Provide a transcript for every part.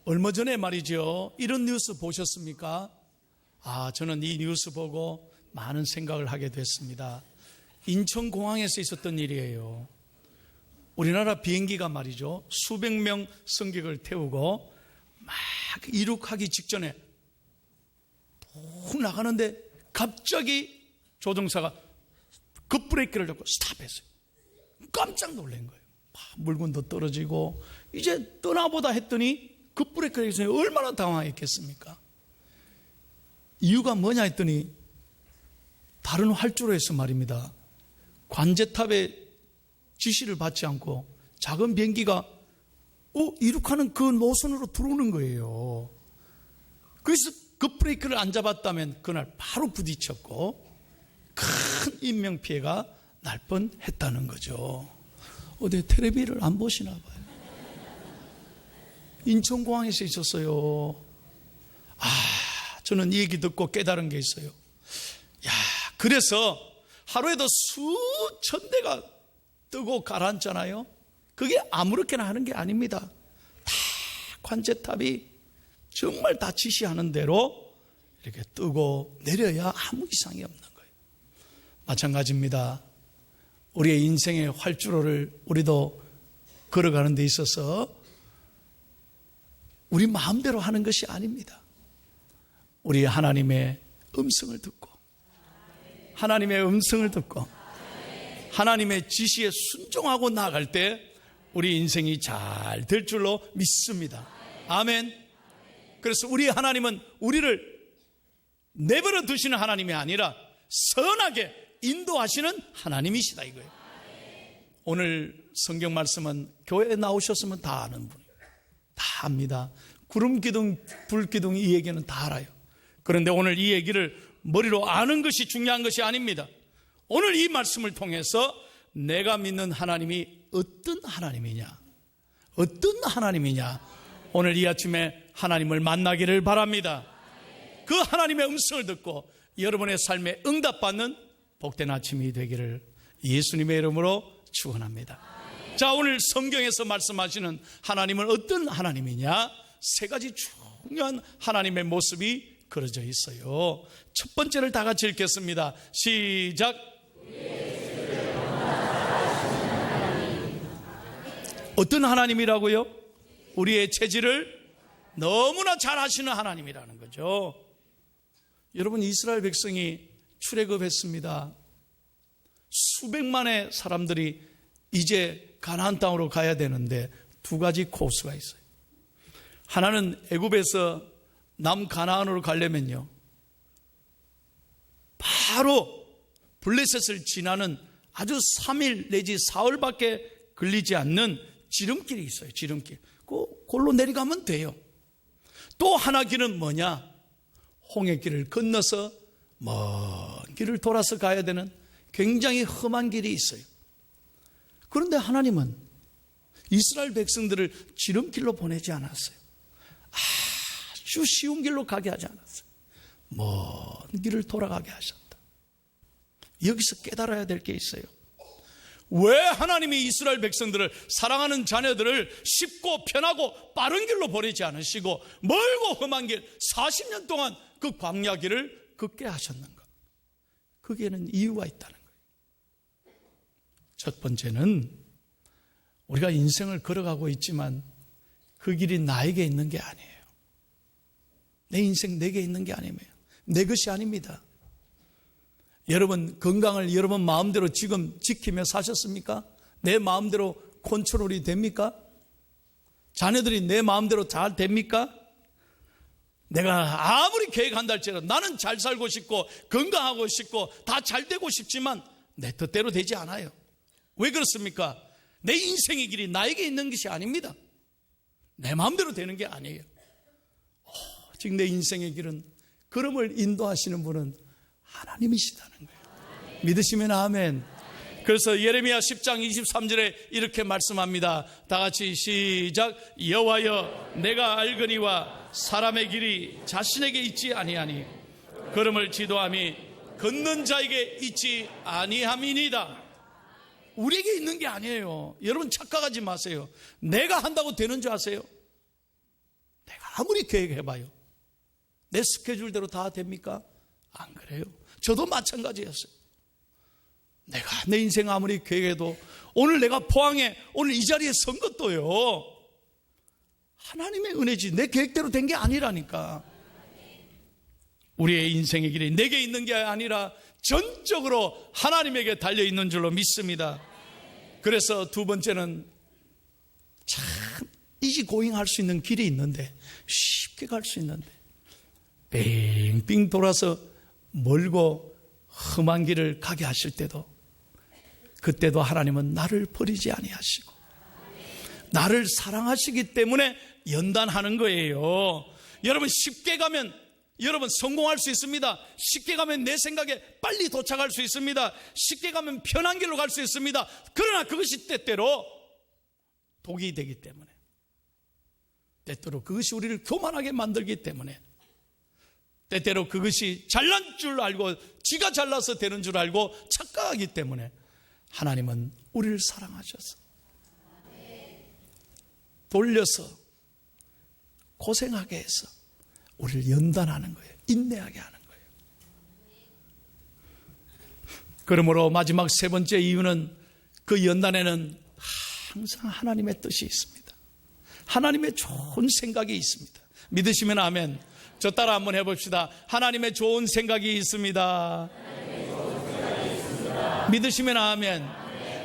얼마 전에 말이죠, 이런 뉴스 보셨습니까? 저는 이 뉴스 보고 많은 생각을 하게 됐습니다. 인천공항에서 있었던 일이에요. 우리나라 비행기가 말이죠, 수백 명 승객을 태우고 막 이륙하기 직전에 푹 나가는데 갑자기 조종사가 급브레이크를 잡고 스탑했어요. 깜짝 놀란 거예요. 물건도 떨어지고 이제 떠나보다 했더니 급브레이크를 해서 얼마나 당황했겠습니까? 이유가 뭐냐 했더니 다른 활주로에서 말입니다, 관제탑의 지시를 받지 않고 작은 비행기가 이륙하는 그 노선으로 들어오는 거예요. 그래서 급브레이크를 안 잡았다면 그날 바로 부딪혔고 큰 인명피해가 날 뻔했다는 거죠. 어디 텔레비를 안 보시나 봐요. 인천공항에서 있었어요. 저는 이 얘기 듣고 깨달은 게 있어요. 그래서 하루에도 수천 대가 뜨고 가라앉잖아요. 그게 아무렇게나 하는 게 아닙니다. 다 관제탑이 정말 다 지시하는 대로 이렇게 뜨고 내려야 아무 이상이 없는 거예요. 마찬가지입니다. 우리의 인생의 활주로를 우리도 걸어가는 데 있어서 우리 마음대로 하는 것이 아닙니다. 우리 하나님의 음성을 듣고 하나님의 음성을 듣고 하나님의 지시에 순종하고 나아갈 때 우리 인생이 잘 될 줄로 믿습니다. 아멘. 그래서 우리 하나님은 우리를 내버려 두시는 하나님이 아니라 선하게 인도하시는 하나님이시다 이거예요. 오늘 성경 말씀은 교회에 나오셨으면 다 아는 분이에요. 다 압니다. 구름 기둥, 불 기둥 이 얘기는 다 알아요. 그런데 오늘 이 얘기를 머리로 아는 것이 중요한 것이 아닙니다. 오늘 이 말씀을 통해서 내가 믿는 하나님이 어떤 하나님이냐, 어떤 하나님이냐, 오늘 이 아침에 하나님을 만나기를 바랍니다. 그 하나님의 음성을 듣고 여러분의 삶에 응답받는 복된 아침이 되기를 예수님의 이름으로 축원합니다. 자, 오늘 성경에서 말씀하시는 하나님은 어떤 하나님이냐? 세 가지 중요한 하나님의 모습이 그려져 있어요. 첫 번째를 다 같이 읽겠습니다. 시작. 어떤 하나님이라고요? 우리의 체질을 너무나 잘 아시는 하나님이라는 거죠. 여러분, 이스라엘 백성이 출애굽했습니다. 수백만의 사람들이 이제 가나안 땅으로 가야 되는데 두 가지 코스가 있어요. 하나는 애굽에서 남가나안으로 가려면요, 바로 블레셋을 지나는 아주 3일 내지 사흘밖에 걸리지 않는 지름길이 있어요. 지름길. 그걸로 내려가면 돼요. 또 하나 길은 뭐냐? 홍해길을 건너서 먼 길을 돌아서 가야 되는 굉장히 험한 길이 있어요. 그런데 하나님은 이스라엘 백성들을 지름길로 보내지 않았어요. 아주 쉬운 길로 가게 하지 않았어요. 먼 길을 돌아가게 하셨다. 여기서 깨달아야 될 게 있어요. 왜 하나님이 이스라엘 백성들을, 사랑하는 자녀들을 쉽고 편하고 빠른 길로 보내지 않으시고 멀고 험한 길 40년 동안 그 광야 길을 걷게 하셨는가? 거기에는 이유가 있다는 거예요. 첫 번째는 우리가 인생을 걸어가고 있지만 그 길이 나에게 있는 게 아니에요. 내 인생 내게 있는 게 아니에요. 내 것이 아닙니다. 여러분, 건강을 여러분 마음대로 지금 지키며 사셨습니까? 내 마음대로 컨트롤이 됩니까? 자녀들이 내 마음대로 잘 됩니까? 내가 아무리 계획한다 할지라도 나는 잘 살고 싶고 건강하고 싶고 다 잘 되고 싶지만 내 뜻대로 되지 않아요. 왜 그렇습니까? 내 인생의 길이 나에게 있는 것이 아닙니다. 내 마음대로 되는 게 아니에요. 지금 내 인생의 길은, 걸음을 인도하시는 분은 하나님이시다는 거예요. 믿으시면 아멘. 그래서 예레미야 10장 23절에 이렇게 말씀합니다. 다 같이 시작. 여호와여, 내가 알거니와 사람의 길이 자신에게 있지 아니하니 걸음을 지도함이 걷는 자에게 있지 아니함이니이다. 우리에게 있는 게 아니에요. 여러분 착각하지 마세요. 내가 한다고 되는 줄 아세요? 내가 아무리 계획해봐요. 내 스케줄대로 다 됩니까? 안 그래요. 저도 마찬가지였어요. 내가 내 인생 아무리 계획해도 오늘 내가 포항에 오늘 이 자리에 선 것도요, 하나님의 은혜지 내 계획대로 된 게 아니라니까. 우리의 인생의 길이 내게 있는 게 아니라 전적으로 하나님에게 달려있는 줄로 믿습니다. 그래서 두 번째는 참 이지고잉 할 수 있는 길이 있는데, 쉽게 갈 수 있는데 빙빙 돌아서 멀고 험한 길을 가게 하실 때도, 그때도 하나님은 나를 버리지 아니하시고 나를 사랑하시기 때문에 연단하는 거예요. 여러분, 쉽게 가면 여러분 성공할 수 있습니다. 쉽게 가면 내 생각에 빨리 도착할 수 있습니다. 쉽게 가면 편한 길로 갈 수 있습니다. 그러나 그것이 때때로 독이 되기 때문에, 때때로 그것이 우리를 교만하게 만들기 때문에, 때때로 그것이 잘난 줄 알고 지가 잘나서 되는 줄 알고 착각하기 때문에 하나님은 우리를 사랑하셔서 돌려서 고생하게 해서 우리를 연단하는 거예요. 인내하게 하는 거예요. 그러므로 마지막 세 번째 이유는, 그 연단에는 항상 하나님의 뜻이 있습니다. 하나님의 좋은 생각이 있습니다. 믿으시면 아멘. 저 따라 한번 해봅시다. 하나님의 좋은 생각이 있습니다. 믿으시면 아멘.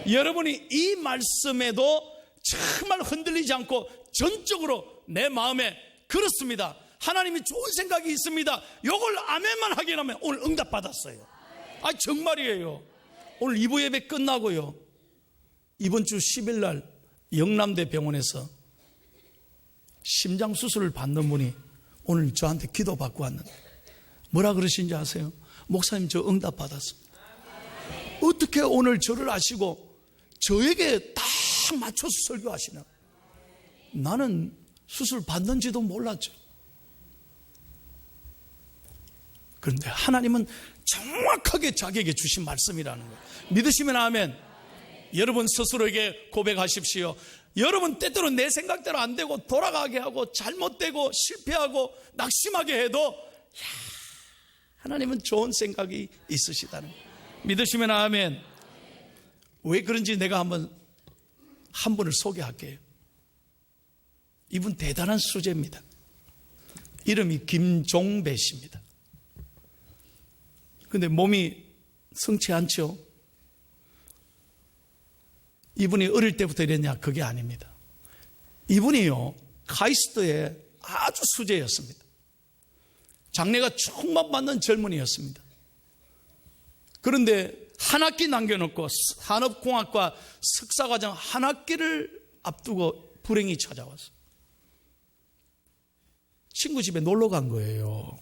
여러분이 이 말씀에도 정말 흔들리지 않고 전적으로 내 마음에 그렇습니다, 하나님이 좋은 생각이 있습니다, 요걸 아멘만 하게 하면 오늘 응답 받았어요. 아, 정말이에요. 오늘 2부 예배 끝나고요, 이번 주 10일 날 영남대 병원에서 심장 수술을 받는 분이 오늘 저한테 기도 받고 왔는데 뭐라 그러신지 아세요? 목사님, 저 응답 받았습니다. 어떻게 오늘 저를 아시고 저에게 딱 맞춰서 설교하시나? 나는 수술 받는지도 몰랐죠. 그런데 하나님은 정확하게 자기에게 주신 말씀이라는 거예요. 믿으시면 아멘. 여러분 스스로에게 고백하십시오. 여러분 때때로 내 생각대로 안 되고 돌아가게 하고 잘못되고 실패하고 낙심하게 해도 하나님은 좋은 생각이 있으시다는 거예요. 믿으시면 아멘. 왜 그런지 내가 한 분을 소개할게요. 이분 대단한 수제입니다. 이름이 김종배 씨입니다. 근데 몸이 성치 않죠. 이분이 어릴 때부터 이랬냐? 그게 아닙니다. 이분이요, 카이스트의 아주 수제였습니다. 장래가 조금만 맞는 젊은이였습니다. 그런데 한 학기 남겨놓고 산업공학과 석사과정 한 학기를 앞두고 불행이 찾아왔어요. 친구 집에 놀러 간 거예요.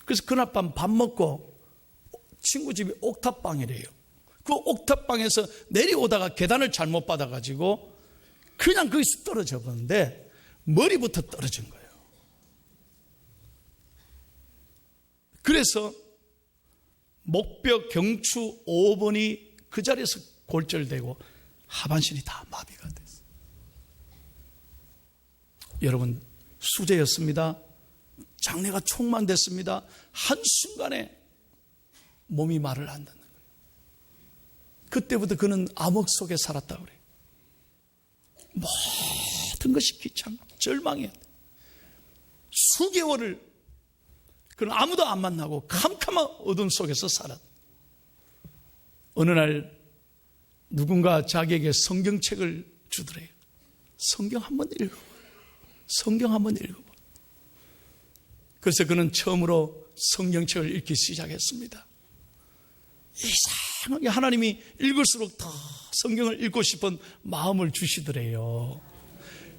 그래서 그날 밤 밥 먹고 친구 집이 옥탑방이래요. 그 옥탑방에서 내려오다가 계단을 잘못 받아가지고 그냥 거기서 떨어져 버렸는데 머리부터 떨어진 거예요. 그래서 목뼈 경추 5번이 그 자리에서 골절되고 하반신이 다 마비가 됐어요. 여러분, 수제였습니다. 장래가 촉망됐습니다. 한순간에 몸이 말을 안 듣는 거예요. 그때부터 그는 암흑 속에 살았다고 그래요. 모든 것이 귀찮고 절망이었어요. 수개월을 그는 아무도 안 만나고 캄캄한 어둠 속에서 살았어요. 어느 날 누군가 자기에게 성경책을 주더래요. 성경 한번 읽어봐. 성경 한번 읽어봐. 그래서 그는 처음으로 성경책을 읽기 시작했습니다. 이상하게 하나님이 읽을수록 더 성경을 읽고 싶은 마음을 주시더래요.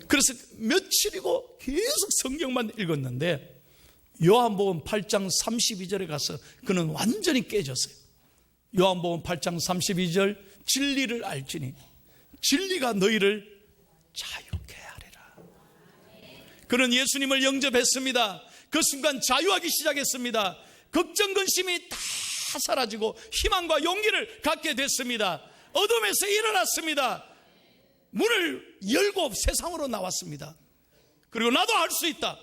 그래서 며칠이고 계속 성경만 읽었는데 요한복음 8장 32절에 가서 그는 완전히 깨졌어요. 요한복음 8장 32절, 진리를 알지니 진리가 너희를 자유케 하리라. 그는 예수님을 영접했습니다. 그 순간 자유하기 시작했습니다. 걱정 근심이 다 사라지고 희망과 용기를 갖게 됐습니다. 어둠에서 일어났습니다. 문을 열고 세상으로 나왔습니다. 그리고 나도 할 수 있다.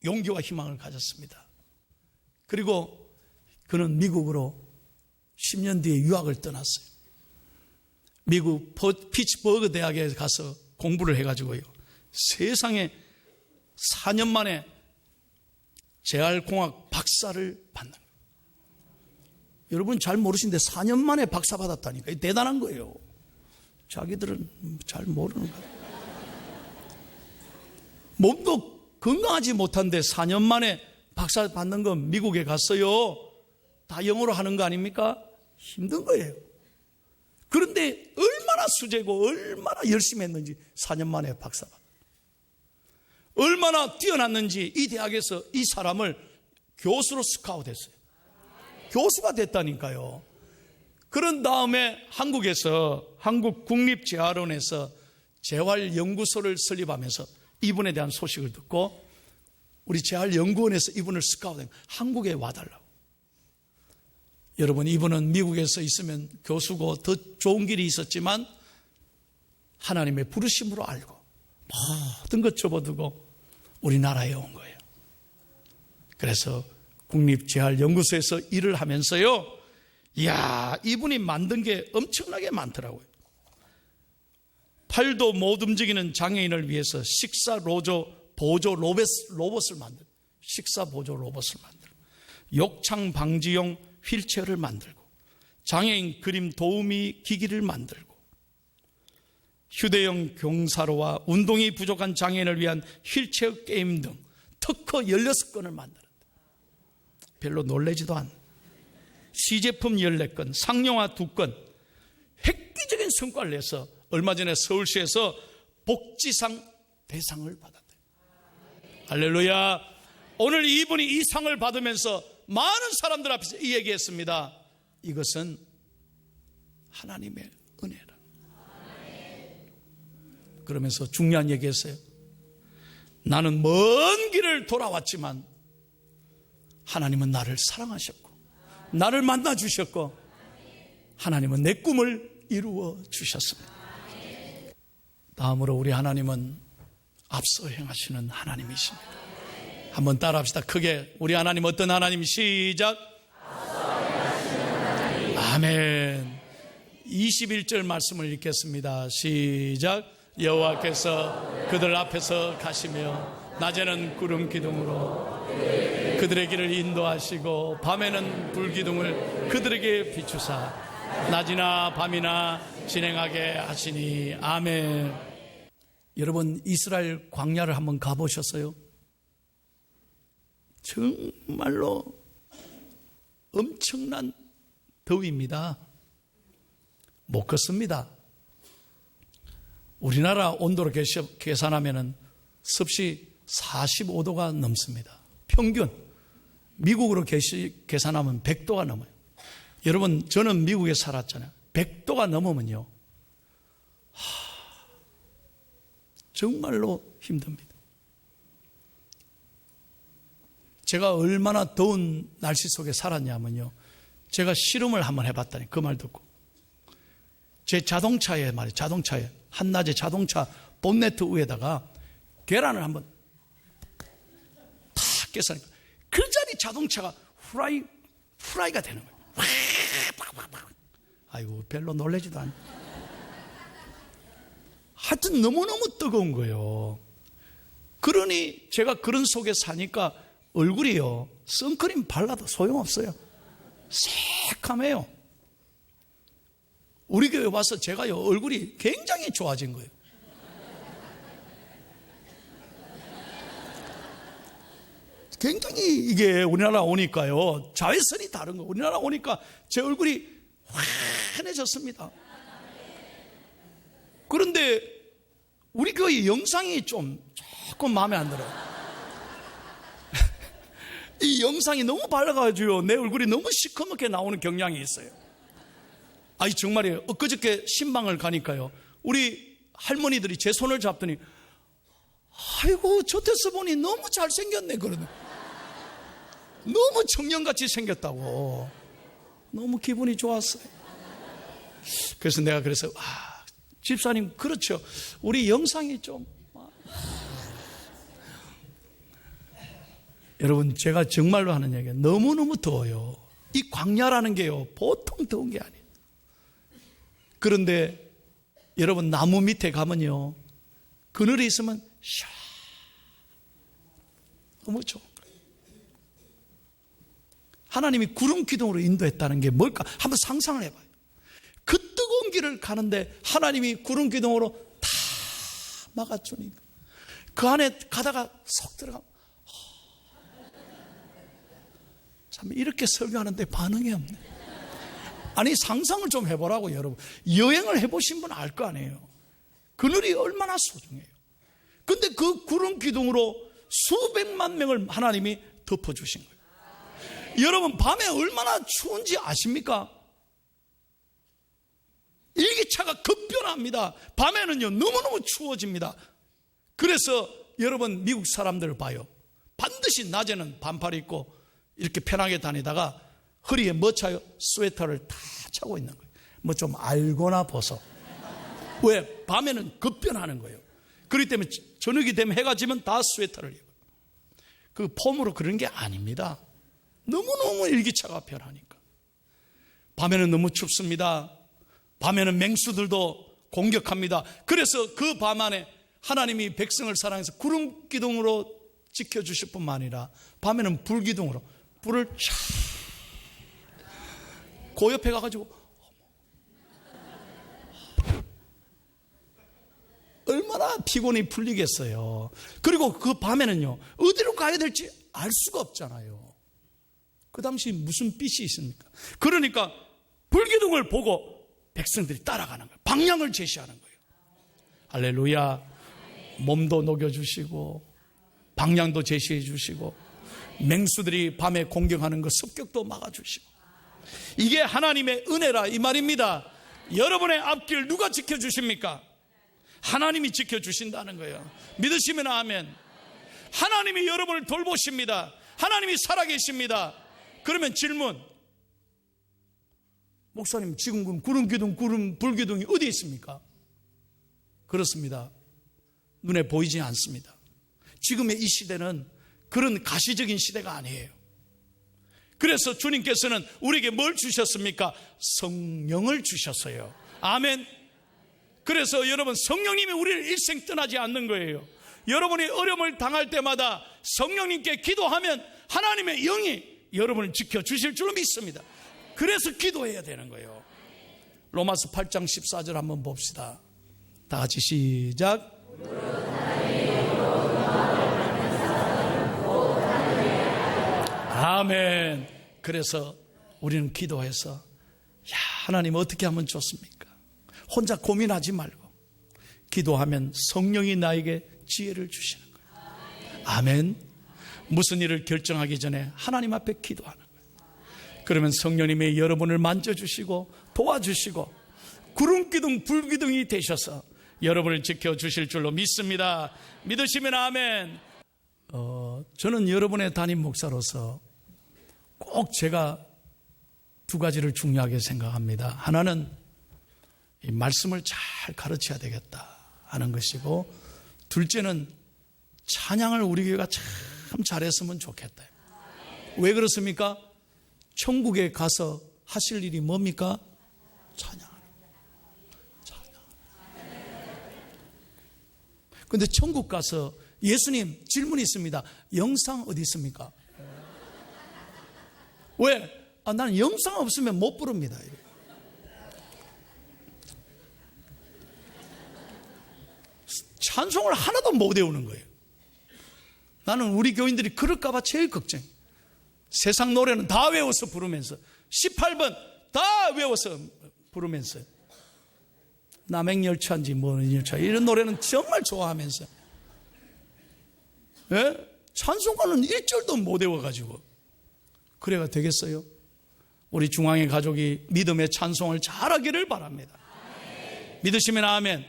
용기와 희망을 가졌습니다. 그리고 그는 미국으로 10년 뒤에 유학을 떠났어요. 미국 피츠버그 대학에 가서 공부를 해가지고요. 세상에 4년 만에 재활공학 박사를 받는 거예요. 여러분 잘 모르시는데 4년 만에 박사 받았다니까. 대단한 거예요. 자기들은 잘 모르는 거예요. 몸도 건강하지 못한데 4년 만에 박사 받는 건 미국에 갔어요. 다 영어로 하는 거 아닙니까? 힘든 거예요. 그런데 얼마나 수제고 얼마나 열심히 했는지 4년 만에 박사 받았어요. 얼마나 뛰어났는지 이 대학에서 이 사람을 교수로 스카웃했어요. 교수가 됐다니까요. 그런 다음에 한국에서 한국국립재활원에서 재활연구소를 설립하면서 이분에 대한 소식을 듣고 우리 재활연구원에서 이분을 스카웃한 한국에 와달라고. 여러분, 이분은 미국에서 있으면 교수고 더 좋은 길이 있었지만 하나님의 부르심으로 알고 모든 것 접어두고 우리나라에 온 거예요. 그래서 국립재활연구소에서 일을 하면서요, 이야, 이분이 만든 게 엄청나게 많더라고요. 팔도 못 움직이는 장애인을 위해서 식사 보조 로봇을 만들고, 식사 보조 로봇을 만들고, 욕창 방지용 휠체어를 만들고, 장애인 그림 도우미 기기를 만들고, 휴대용 경사로와 운동이 부족한 장애인을 위한 휠체어 게임 등 특허 16건을 만들었다. 별로 놀라지도 않아. 시제품 14건, 상용화 2건, 획기적인 성과를 내서 얼마 전에 서울시에서 복지상 대상을 받았대요. 할렐루야. 오늘 이분이 이 상을 받으면서 많은 사람들 앞에서 이 얘기했습니다. 이것은 하나님의 은혜라. 그러면서 중요한 얘기했어요. 나는 먼 길을 돌아왔지만 하나님은 나를 사랑하셨고 나를 만나 주셨고 하나님은 내 꿈을 이루어 주셨습니다. 다음으로 우리 하나님은 앞서 행하시는 하나님이십니다. 한번 따라합시다. 크게. 우리 하나님 어떤 하나님? 시작. 아멘. 21절 말씀을 읽겠습니다. 시작. 여호와께서 그들 앞에서 가시며 낮에는 구름 기둥으로 그들의 길을 인도하시고 밤에는 불기둥을 그들에게 비추사 낮이나 밤이나 진행하게 하시니. 아멘. 여러분, 이스라엘 광야를 한번 가보셨어요? 정말로 엄청난 더위입니다. 못 걷습니다. 우리나라 온도로 계산하면 섭씨 45도가 넘습니다. 평균. 미국으로 계산하면 100도가 넘어요. 여러분, 저는 미국에 살았잖아요. 100도가 넘으면요, 정말로 힘듭니다. 제가 얼마나 더운 날씨 속에 살았냐면요, 제가 실험을 한번 해봤다니, 그 말 듣고. 제 자동차에 말이에요, 자동차에 한낮에 자동차 본네트 위에다가 계란을 한번 탁 깨서니까 그 자리 자동차가 후라이가 되는 거예요. 아이고, 별로 놀라지도 않아요. 하여튼 너무너무 뜨거운 거예요. 그러니 제가 그런 속에 사니까 얼굴이요, 선크림 발라도 소용없어요. 새카매요. 우리 교회 와서 제가요, 얼굴이 굉장히 좋아진 거예요. 굉장히 이게 우리나라 오니까요, 자외선이 다른 거예요. 우리나라 오니까 제 얼굴이 환해졌습니다. 그런데 우리 교회 영상이 조금 마음에 안 들어요. 이 영상이 너무 밝아가지고 내 얼굴이 너무 시커멓게 나오는 경향이 있어요. 아이, 정말이에요. 엊그저께 신방을 가니까요, 우리 할머니들이 제 손을 잡더니 아이고, 저태서 보니 너무 잘생겼네 그러네. 너무 청년같이 생겼다고. 너무 기분이 좋았어요. 그래서 내가 집사님, 그렇죠, 우리 영상이 좀 여러분, 제가 정말로 하는 얘기가 너무너무 더워요. 이 광야라는 게요, 보통 더운 게 아니에요. 그런데 여러분, 나무 밑에 가면요, 그늘이 있으면 너무 좋은 거예요. 하나님이 구름 기둥으로 인도했다는 게 뭘까? 한번 상상을 해봐요. 그 뜨거운 길을 가는데 하나님이 구름 기둥으로 다 막아주니까 그 안에 가다가 속 들어가면, 참 이렇게 설교하는데 반응이 없네. 아니, 상상을 좀 해보라고. 여러분, 여행을 해보신 분 알 거 아니에요. 그늘이 얼마나 소중해요. 근데 그 구름 기둥으로 수백만 명을 하나님이 덮어주신 거예요. 여러분, 밤에 얼마나 추운지 아십니까? 일기차가 급변합니다. 밤에는요, 너무너무 추워집니다. 그래서 여러분, 미국 사람들 봐요. 반드시 낮에는 반팔 입고 이렇게 편하게 다니다가 허리에 뭐 차요? 스웨터를 다 차고 있는 거예요. 뭐 좀 알거나 벗어. 왜? 밤에는 급변하는 거예요. 그렇기 때문에 저녁이 되면 해가 지면 다 스웨터를 입어요. 그 폼으로 그런 게 아닙니다. 너무너무 일기차가 변하니까. 밤에는 너무 춥습니다. 밤에는 맹수들도 공격합니다. 그래서 그 밤 안에 하나님이 백성을 사랑해서 구름 기둥으로 지켜주실 뿐만 아니라 밤에는 불 기둥으로 불을 촥 그 옆에 가가지고 얼마나 피곤이 풀리겠어요. 그리고 그 밤에는요, 어디로 가야 될지 알 수가 없잖아요. 그 당시 무슨 빛이 있습니까? 그러니까 불기둥을 보고 백성들이 따라가는 거예요. 방향을 제시하는 거예요. 할렐루야. 몸도 녹여주시고 방향도 제시해 주시고 맹수들이 밤에 공격하는 거 습격도 막아주시고, 이게 하나님의 은혜라 이 말입니다. 여러분의 앞길 누가 지켜주십니까? 하나님이 지켜주신다는 거예요. 믿으시면 아멘. 하나님이 여러분을 돌보십니다. 하나님이 살아계십니다. 그러면 질문, 목사님, 지금 구름기둥, 불기둥이 어디 있습니까? 그렇습니다. 눈에 보이지 않습니다. 지금의 이 시대는 그런 가시적인 시대가 아니에요. 그래서 주님께서는 우리에게 뭘 주셨습니까? 성령을 주셨어요. 아멘. 그래서 여러분, 성령님이 우리를 일생 떠나지 않는 거예요. 여러분이 어려움을 당할 때마다 성령님께 기도하면 하나님의 영이 여러분을 지켜주실 줄로 믿습니다. 그래서 기도해야 되는 거예요. 로마서 8장 14절 한번 봅시다. 다 같이 시작. 아멘. 그래서 우리는 기도해서, 야, 하나님 어떻게 하면 좋습니까? 혼자 고민하지 말고 기도하면 성령이 나에게 지혜를 주시는 거예요. 아멘. 무슨 일을 결정하기 전에 하나님 앞에 기도하는 거예요. 그러면 성령님이 여러분을 만져주시고 도와주시고 구름기둥 불기둥이 되셔서 여러분을 지켜주실 줄로 믿습니다. 믿으시면 아멘. 저는 여러분의 담임 목사로서 꼭 제가 두 가지를 중요하게 생각합니다. 하나는 이 말씀을 잘 가르쳐야 되겠다 하는 것이고, 둘째는 찬양을 우리 교회가 참 잘했으면 좋겠다. 왜 그렇습니까? 천국에 가서 하실 일이 뭡니까? 찬양. 근데 천국 가서 예수님, 질문이 있습니다. 영상 어디 있습니까? 왜? 나는 영상 없으면 못 부릅니다. 찬송을 하나도 못 외우는 거예요. 나는 우리 교인들이 그럴까봐 제일 걱정. 세상 노래는 다 외워서 부르면서 18번 다 외워서 부르면서 남행열차인지 뭐는 열차 이런 노래는 정말 좋아하면서, 예? 찬송가는 1절도 못 외워가지고 그래가 되겠어요? 우리 중앙의 가족이 믿음의 찬송을 잘하기를 바랍니다. 믿으시면 아멘.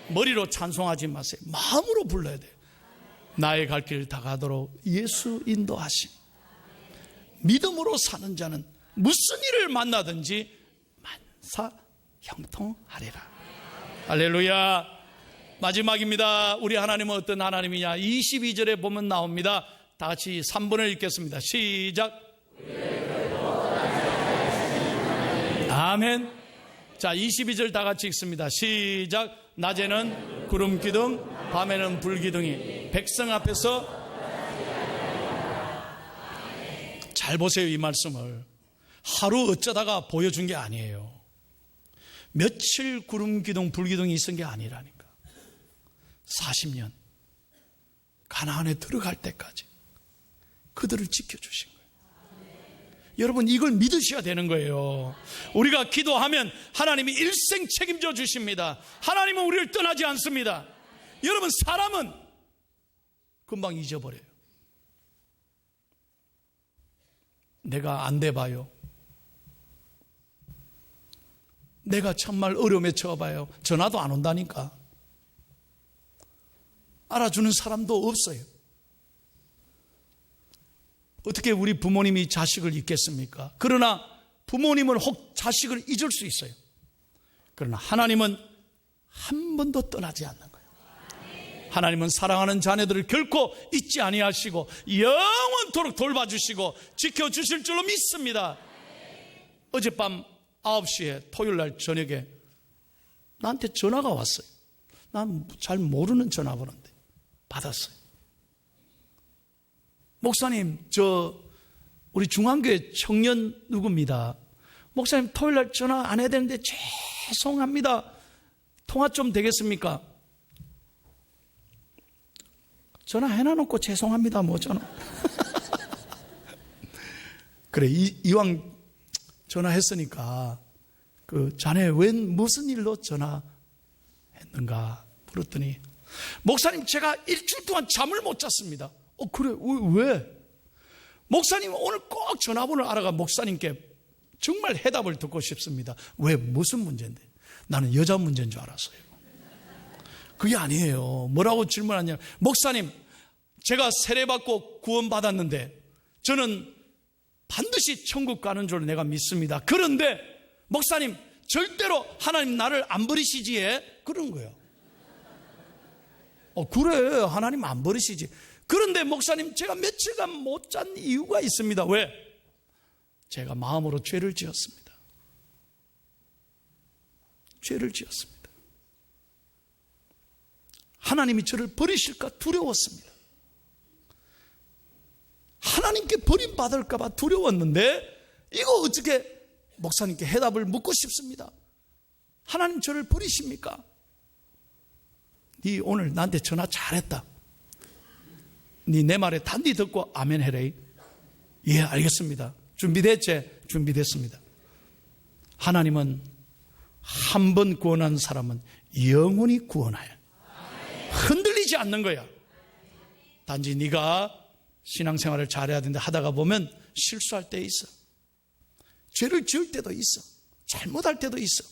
머리로 찬송하지 마세요. 마음으로 불러야 돼요. 나의 갈 길 다 가도록 예수 인도하심. 믿음으로 사는 자는 무슨 일을 만나든지 만사 형통하리라. 할렐루야. 마지막입니다. 우리 하나님은 어떤 하나님이냐? 22절에 보면 나옵니다. 다 같이 3번을 읽겠습니다. 시작. 아멘. 자, 22절 다 같이 읽습니다. 시작. 낮에는 구름 기둥, 밤에는 불 기둥이 백성 앞에서. 잘 보세요, 이 말씀을. 하루 어쩌다가 보여준 게 아니에요. 며칠 구름 기둥, 불 기둥이 있은 게 아니라니까. 40년 가나안에 들어갈 때까지 그들을 지켜주신 거예요. 여러분, 이걸 믿으셔야 되는 거예요. 우리가 기도하면 하나님이 일생 책임져 주십니다. 하나님은 우리를 떠나지 않습니다. 여러분, 사람은 금방 잊어버려요. 내가 안 돼봐요. 내가 정말 어려움에 처해봐요. 전화도 안 온다니까. 알아주는 사람도 없어요. 어떻게 우리 부모님이 자식을 잊겠습니까? 그러나 부모님은 혹 자식을 잊을 수 있어요. 그러나 하나님은 한 번도 떠나지 않는 거예요. 하나님은 사랑하는 자녀들을 결코 잊지 아니하시고 영원토록 돌봐주시고 지켜주실 줄로 믿습니다. 어젯밤 9시에 토요일날 저녁에 나한테 전화가 왔어요. 난 잘 모르는 전화번호인데 받았어요. 목사님, 우리 중앙교회 청년 누구입니다. 목사님, 토요일날 전화 안 해야 되는데 죄송합니다. 통화 좀 되겠습니까? 전화 해놔놓고 죄송합니다. 뭐 전화. 그래, 이왕 전화했으니까 자네 웬 무슨 일로 전화했는가 물었더니, 목사님, 제가 일주일 동안 잠을 못 잤습니다. 그래, 왜? 목사님, 오늘 꼭 전화번호를 알아가 목사님께 정말 해답을 듣고 싶습니다. 왜? 무슨 문제인데? 나는 여자 문제인 줄 알았어요. 그게 아니에요. 뭐라고 질문하냐? 목사님, 제가 세례받고 구원받았는데 저는 반드시 천국 가는 줄 내가 믿습니다. 그런데 목사님, 절대로 하나님 나를 안 버리시지에? 그런 거예요. 그래, 하나님 안 버리시지. 그런데 목사님, 제가 며칠간 못 잔 이유가 있습니다. 왜? 제가 마음으로 죄를 지었습니다. 죄를 지었습니다. 하나님이 저를 버리실까 두려웠습니다. 하나님께 버림받을까 봐 두려웠는데 이거 어떻게 목사님께 해답을 묻고 싶습니다. 하나님 저를 버리십니까? 네 오늘 나한테 전화 잘했다. 네 내 말에 단디 듣고 아멘 해래. 예, 알겠습니다. 준비됐지? 준비됐습니다. 하나님은 한 번 구원한 사람은 영원히 구원해요. 흔들리지 않는 거야. 단지 네가 신앙생활을 잘해야 되는데 하다가 보면 실수할 때 있어. 죄를 지을 때도 있어. 잘못할 때도 있어.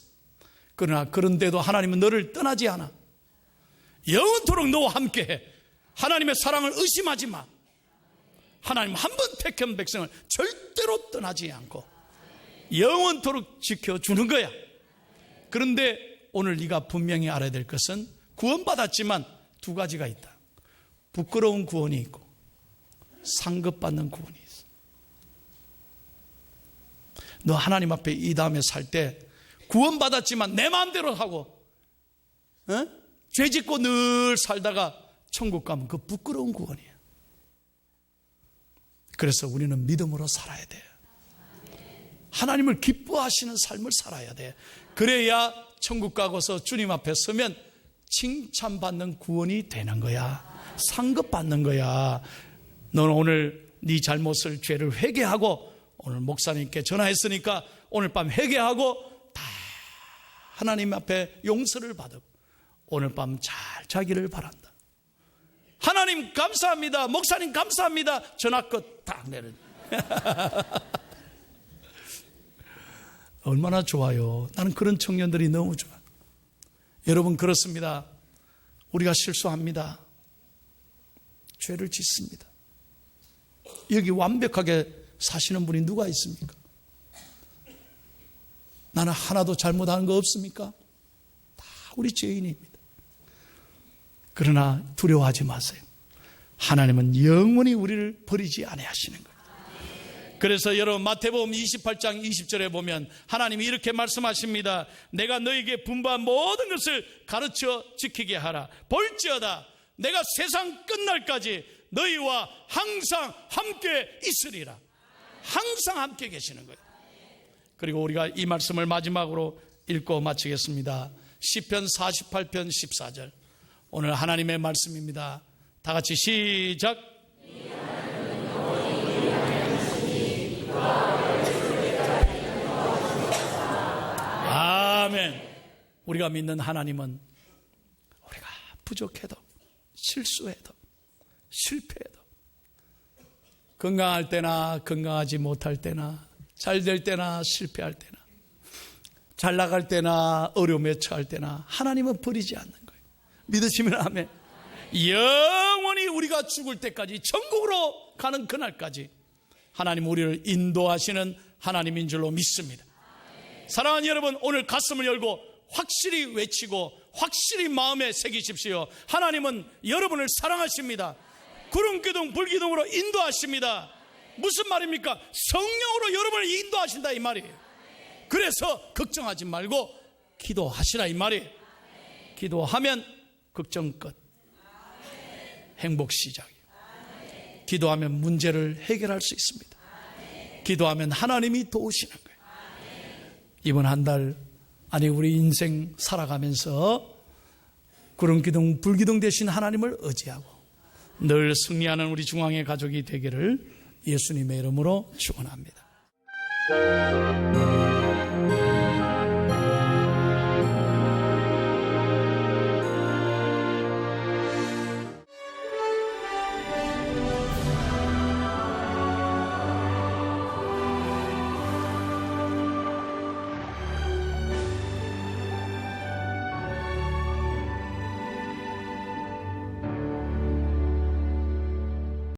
그러나 그런데도 하나님은 너를 떠나지 않아. 영원토록 너와 함께해. 하나님의 사랑을 의심하지 마. 하나님 한 번 택한 백성을 절대로 떠나지 않고 영원토록 지켜주는 거야. 그런데 오늘 네가 분명히 알아야 될 것은 구원받았지만 두 가지가 있다. 부끄러운 구원이 있고 상급받는 구원이 있어. 너 하나님 앞에 이 다음에 살 때 구원받았지만 내 마음대로 하고 죄 짓고 늘 살다가 천국 가면 그 부끄러운 구원이야. 그래서 우리는 믿음으로 살아야 돼. 하나님을 기뻐하시는 삶을 살아야 돼. 그래야 천국 가고서 주님 앞에 서면 칭찬받는 구원이 되는 거야. 상급받는 거야. 너는 오늘 네 잘못을, 죄를 회개하고 오늘 목사님께 전화했으니까 오늘 밤 회개하고 다 하나님 앞에 용서를 받고 오늘 밤 잘 자기를 바란다. 하나님 감사합니다. 목사님 감사합니다. 전화 끝 딱 내는. 얼마나 좋아요. 나는 그런 청년들이 너무 좋아. 여러분, 그렇습니다. 우리가 실수합니다. 죄를 짓습니다. 여기 완벽하게 사시는 분이 누가 있습니까? 나는 하나도 잘못한 거 없습니까? 다 우리 죄인입니다. 그러나 두려워하지 마세요. 하나님은 영원히 우리를 버리지 아니하시는 거예요. 그래서 여러분 마태복음 28장 20절에 보면 하나님이 이렇게 말씀하십니다. 내가 너에게 분부한 모든 것을 가르쳐 지키게 하라. 볼지어다 내가 세상 끝날까지 너희와 항상 함께 있으리라. 항상 함께 계시는 거예요. 그리고 우리가 이 말씀을 마지막으로 읽고 마치겠습니다. 시편 48편 14절 오늘 하나님의 말씀입니다. 다 같이 시작. 아멘. 우리가 믿는 하나님은 우리가 부족해도 실수해도 실패해도 건강할 때나 건강하지 못할 때나 잘 될 때나 실패할 때나 잘 나갈 때나 어려움에 처할 때나 하나님은 버리지 않는 거예요. 믿으시면 아멘. 영원히 우리가 죽을 때까지 천국으로 가는 그날까지 하나님 우리를 인도하시는 하나님인 줄로 믿습니다. 사랑하는 여러분, 오늘 가슴을 열고 확실히 외치고 확실히 마음에 새기십시오. 하나님은 여러분을 사랑하십니다. 구름기둥 불기둥으로 인도하십니다. 무슨 말입니까? 성령으로 여러분을 인도하신다 이 말이에요. 그래서 걱정하지 말고 기도하시라 이 말이에요. 기도하면 걱정 끝, 행복 시작이에요. 기도하면 문제를 해결할 수 있습니다. 기도하면 하나님이 도우시는 거예요. 이번 한 달, 아니 우리 인생 살아가면서 구름기둥 불기둥 되신 하나님을 의지하고 늘 승리하는 우리 중앙의 가족이 되기를 예수님의 이름으로 축원합니다.